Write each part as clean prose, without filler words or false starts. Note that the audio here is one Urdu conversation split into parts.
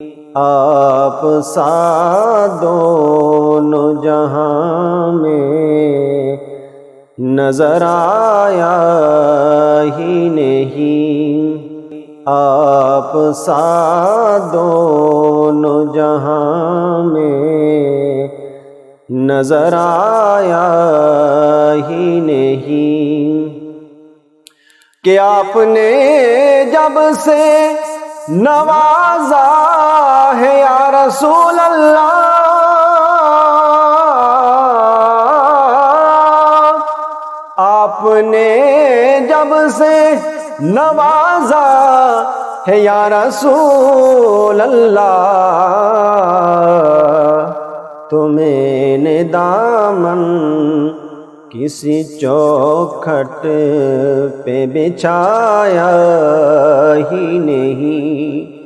آپ سا دونوں جہاں میں نظر آیا ہی نہیں، آپ سا دونوں جہاں میں نظر آیا ہی نہیں، کہ آپ نے جب سے نوازا ہے یا رسول اللہ، آپ نے جب سے نوازا ہے یا رسول اللہ، تو میں نے دامن کسی چوکھٹ پہ بچھایا ہی نہیں،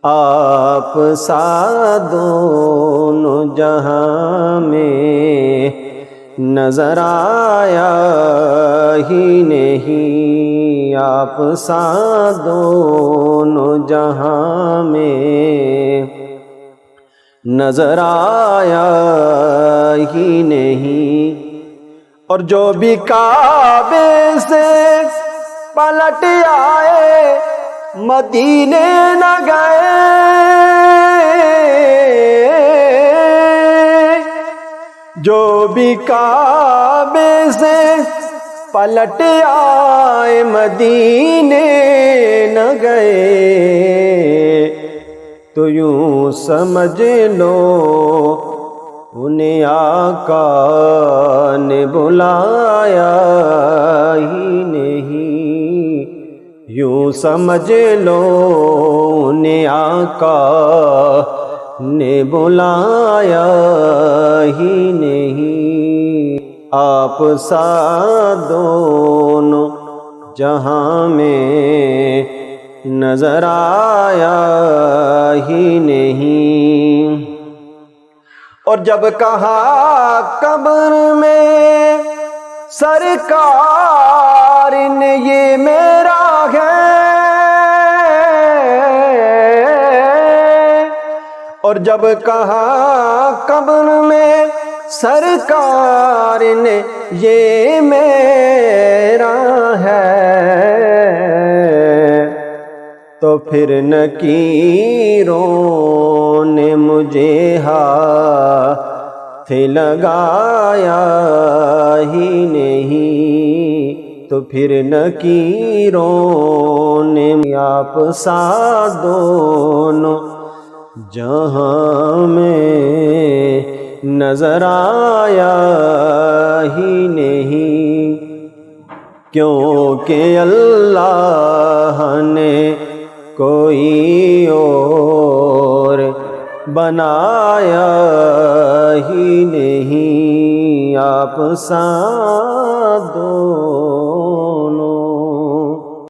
آپ سا دونوں جہاں میں نظر آیا ہی نہیں، آپ سا دونوں جہاں میں نظر آیا ہی نہیں۔ اور جو بھی کعبے سے پلٹ آئے مدینے نہ گئے، جو بھی کعبے سے پلٹ آئے مدینے نہ گئے، تو یوں سمجھ لو انہیں آقا نے بلایا ہی نہیں، یوں سمجھ لو انہیں آقا نے بلایا ہی نہیں، آپ سا دونوں جہاں میں نظر آیا ہی نہیں۔ اور جب کہا قبر میں سرکار نے یہ میرا ہے، اور جب کہا قبر میں سرکار نے یہ میرا ہے، تو پھر نکیروں نے مجھے ہاتھ لگایا ہی نہیں، تو پھر نکیروں نے آپ سا دونوں جہاں میں نظر آیا ہی نہیں، کیونکہ اللہ نے کوئی اور بنایا ہی نہیں، آپ سا دو